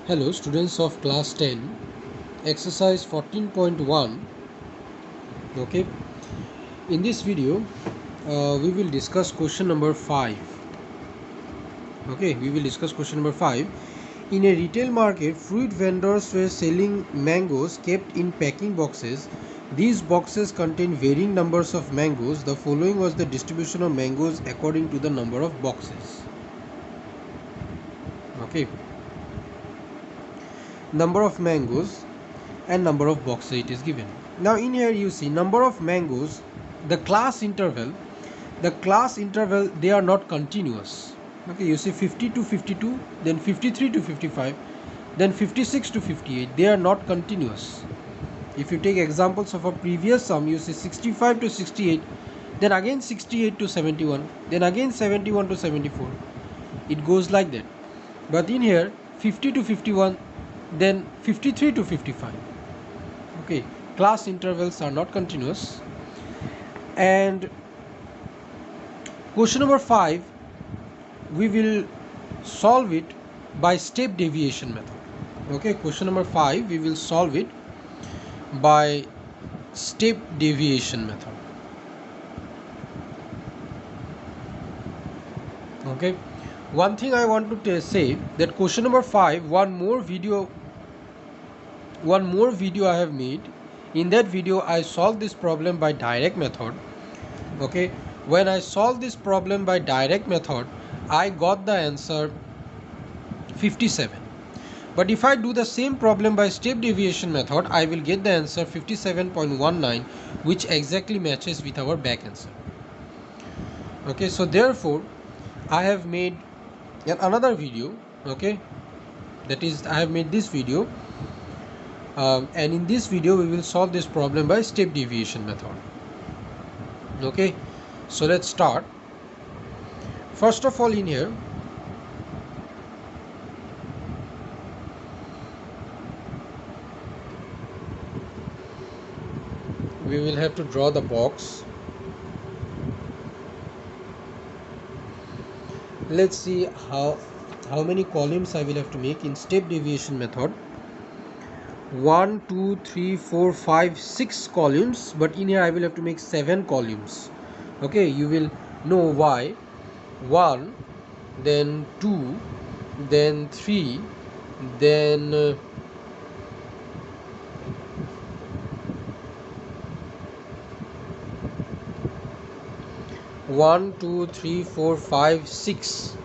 Hello students of class 10, exercise 14.1. Okay, in this video we will discuss question number 5. Okay, we will discuss question number 5. In a retail market, fruit vendors were selling mangoes kept in packing boxes. These boxes contain varying numbers of mangoes. The following was the distribution of mangoes according to the number of boxes. Okay, number of mangoes and number of boxes it is given. Now in here you see number of mangoes, the class interval they are not continuous. Okay, you see 50 to 52, then 53 to 55, then 56 to 58, they are not continuous. If you take examples of a previous sum, you see 65 to 68, then again 68 to 71, then again 71 to 74. It goes like that. But in here 50 to 51, then 53 to 55. Okay, class intervals are not continuous. And question number 5, we will solve it by step deviation method. Okay, question number 5, we will solve it by step deviation method. Okay, one thing I want to say that question number 5, one more video I have made. In that video I solved this problem by direct method. Okay, when I solved this problem by direct method, I got the answer 57. But if I do the same problem by step deviation method, I will get the answer 57.19, which exactly matches with our back answer. Okay, so therefore I have made another video. Okay, that is, I have made this video, and in this video we will solve this problem by step deviation method. Okay, so let's start. First of all, in here we will have to draw the box. Let's see how many columns I will have to make in step deviation method. 1 2 3 4 5 6 columns, but in here I will have to make 7 columns. Okay, you will know why. 1, then 2, then 3, then 1 2 3 4 5 6.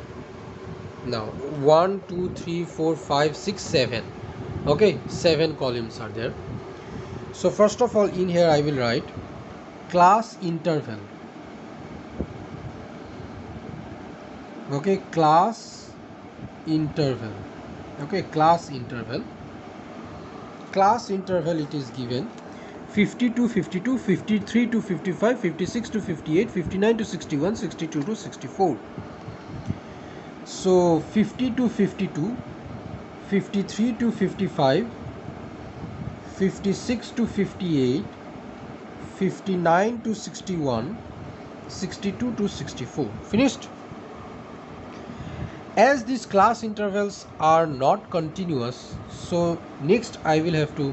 Now 1 2 3 4 5 6 7. Okay, 7 columns are there. So first of all, in here I will write class interval. Okay, class interval. Okay, class interval it is given 50 to 52, 53 to 55, 56 to 58, 59 to 61, 62 to 64. So 50 to 52, 53 to 55, 56 to 58, 59 to 61, 62 to 64. Finished. As these class intervals are not continuous, so next I will have to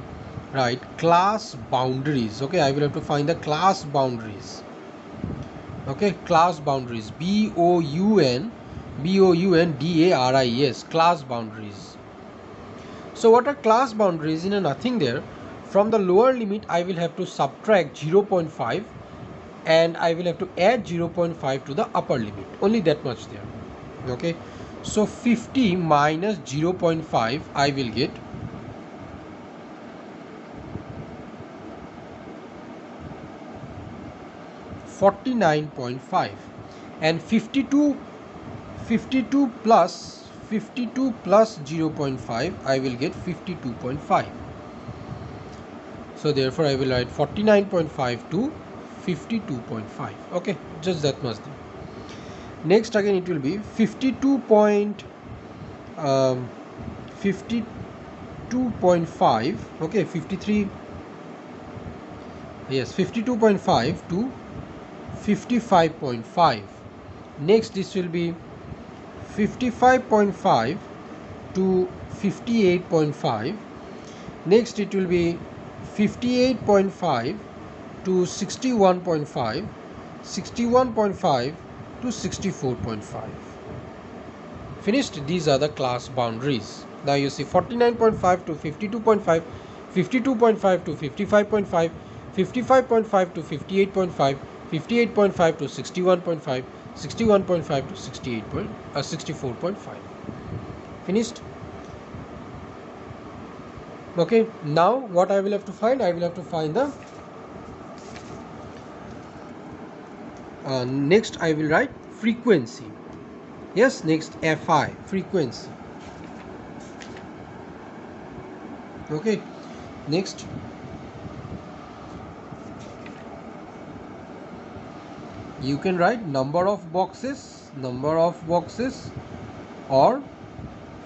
write class boundaries. Okay, I will have to find the class boundaries. Okay, class boundaries, BOUNDARIES, class boundaries. So what are class boundaries? In a nothing there. From the lower limit I will have to subtract 0.5 and I will have to add 0.5 to the upper limit. Only that much there. Okay, so 50 minus 0.5 I will get 49.5, and 52 plus 0.5 I will get 52.5. So therefore I will write 49.5 to 52.5. Okay, just that much there. Next again it will be 52.5. Okay, 53, yes, 52.5 to 55.5. Next this will be 55.5 to 58.5. Next it will be 58.5 to 61.5, 61.5 to 64.5. Finished. These are the class boundaries. Now you see 49.5 to 52.5, 52.5 to 55.5, 55.5 to 58.5, 58.5 to 61.5, 61.5 to 64.5. Finished. Okay, now what I will have to find? I will have to find the next I will write frequency. Yes, next Fi, frequency. Okay, next you can write number of boxes or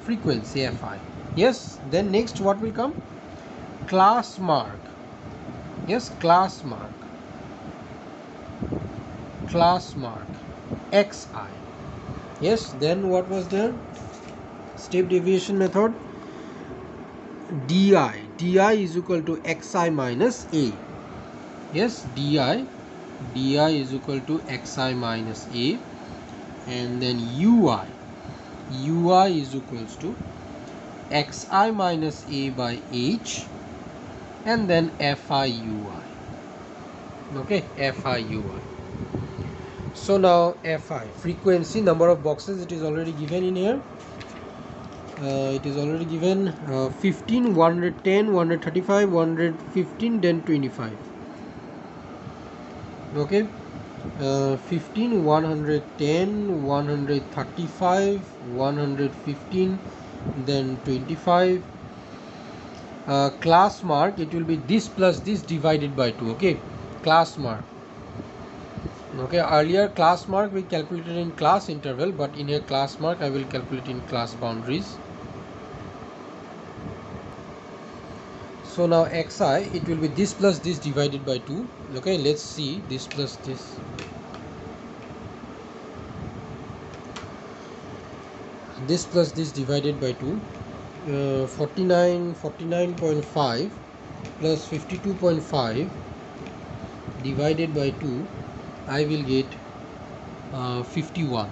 frequency Fi. Yes, then next what will come? Class mark. Yes, class mark Xi. Yes, then what was there? Step deviation method. Di is equal to Xi minus A. Yes, Di is equal to Xi minus A, and then Ui is equals to Xi minus A by H, and then FiUi. Okay, FiUi. So now Fi, frequency, number of boxes, it is already given in here. It is already given 15, 110, 135, 115, then 25. Okay, 15, 110, 135, 115, then 25. Class mark, it will be this plus this divided by 2. Okay, class mark. Okay, earlier class mark we calculated in class interval, but in here class mark I will calculate in class boundaries. So now Xi, it will be this plus this divided by 2. Okay, let's see this plus this. This plus this divided by 2. 49.5 plus 52.5 divided by 2, I will get 51.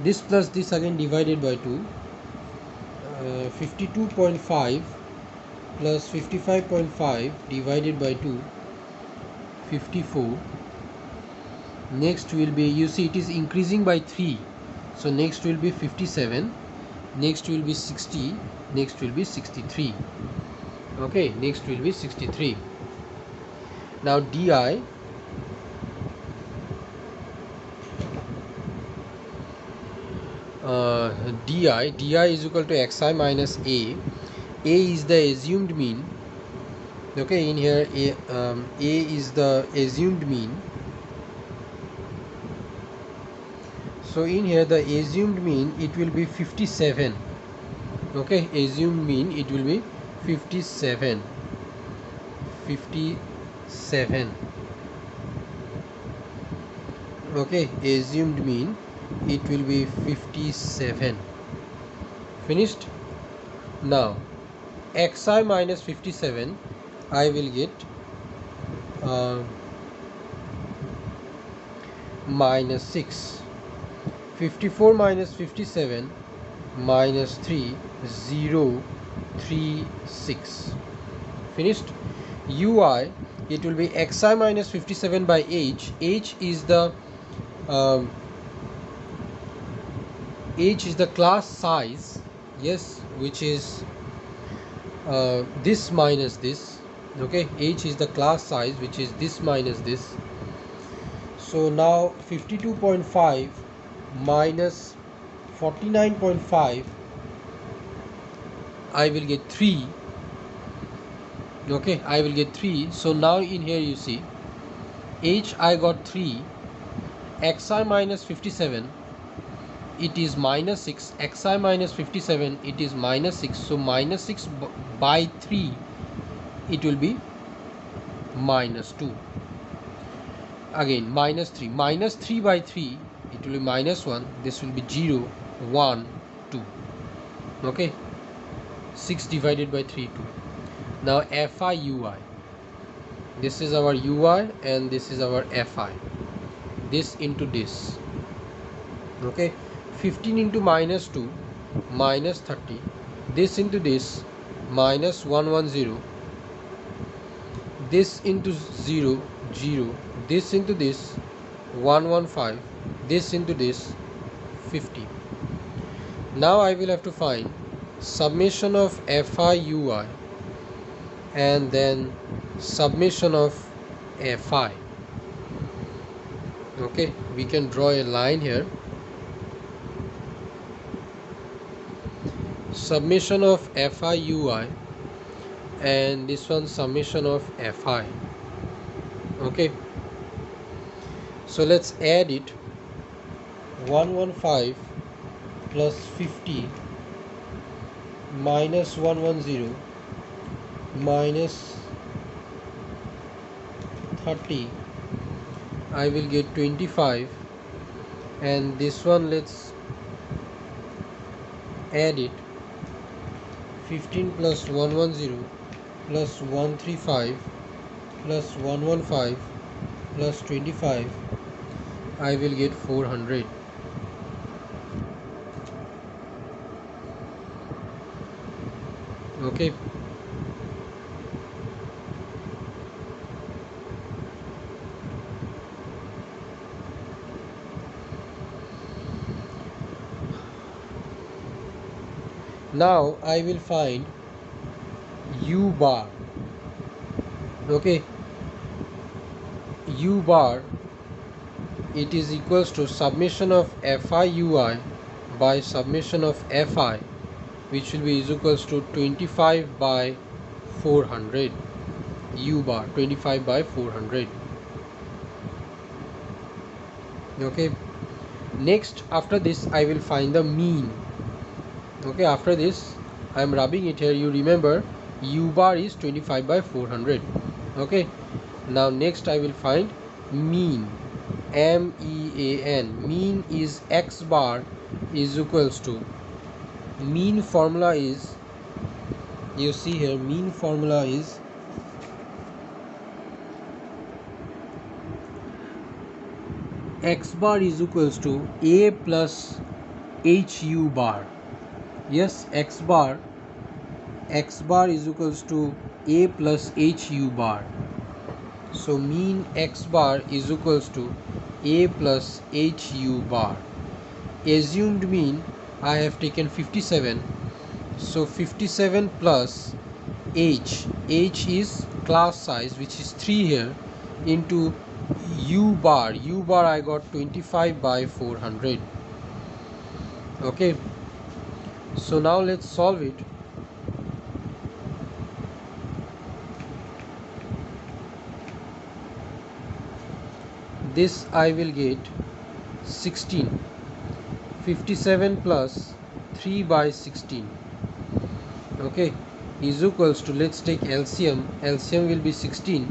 This plus this again divided by 2. 52.5 plus 55.5 divided by 2, 54. Next will be, you see it is increasing by 3, so next will be 57, next will be 60, next will be 63. Okay, next will be 63. Now Di is equal to Xi minus A. A is the assumed mean. Okay, in here A is the assumed mean. So in here the assumed mean, it will be 57. Okay, assumed mean, it will be 57. Okay, assumed mean, it will be 57. Finished. Now Xi minus 57, I will get minus 6. 54 minus 57 minus 3, 0, 3, 6. Finished. Ui, it will be Xi minus 57 by H. H is the class size. Yes, which is this minus this. Okay, H is the class size, which is this minus this. So now 52.5 minus 49.5, I will get 3. Okay, I will get 3. So now in here you see H, I got 3. Xi minus 57, it is minus 6. Xi minus 57, it is minus 6. So minus 6 by 3, it will be minus 2. Again minus 3. Minus 3 by 3, it will be minus 1. This will be 0, 1, 2. Okay, 6 divided by 3 2. Now fi ui, this is our ui and this is our fi, this into this. Okay, 15 into minus 2 minus 30, this into this minus 110, this into 0 0, this into this 115, this into this 50. Now I will have to find summation of fi ui and then summation of fi. Okay, we can draw a line here. Summation of fi ui and this one summation of fi. Okay, so let's add it. 115 plus 50 minus 110 minus 30, I will get 25, and this one let's add it. 15 plus 110 plus 135 plus 115 plus 25, I will get 400. Okay, now I will find u bar. Okay, u bar, it is equals to summation of fi ui by summation of fi, which will be is equals to 25 by 400. U bar 25 by 400. Okay, next after this I will find the mean. Okay, after this I am rubbing it here. You remember u bar is 25 by 400. Okay, now next I will find mean. MEAN. Mean is x bar is equals to, mean formula is, you see here, mean formula is x bar is equals to a plus hu bar. Yes, x bar is equals to a plus hu bar. So mean x bar is equals to a plus hu bar. Assumed mean I have taken 57. So 57 plus h is class size, which is 3 here, into u bar I got 25 by 400. Okay, so now let's solve it. This I will get 16. 57 plus 3 by 16, okay, is equals to, let's take LCM. LCM will be 16.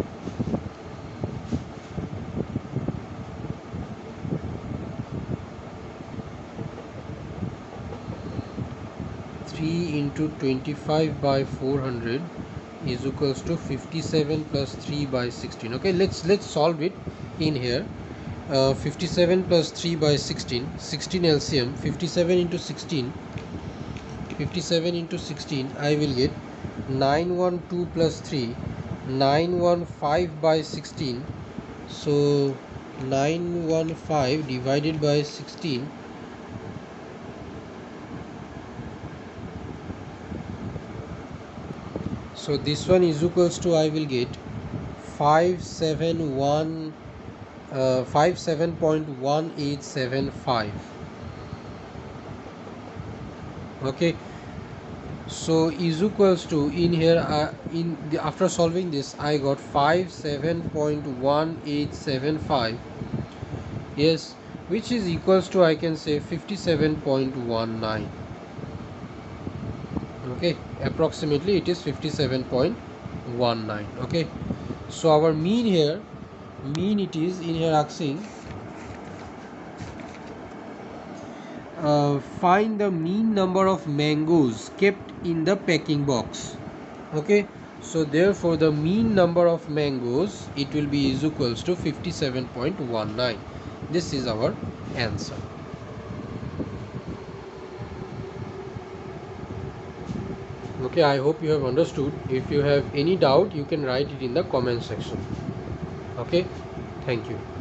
3 into 25 by 400 is equals to 57 plus 3 by 16. Okay, let's solve it in here. 57 plus 3 by 16, 16 LCM, 57 into 16, 57 into 16, I will get 912 plus 3, 915 by 16. So 915 divided by 16, so this one is equals to, I will get 57.1875. okay, so is equals to, in here after solving this I got 57.1875. yes, which is equals to, I can say, 57.19. okay, approximately it is 57.19. okay, so our mean here, mean it is in here asking find the mean number of mangoes kept in the packing box. Okay, so therefore the mean number of mangoes, it will be is equals to 57.19. This is our answer. Okay, I hope you have understood. If you have any doubt, you can write it in the comment section. Okay, thank you.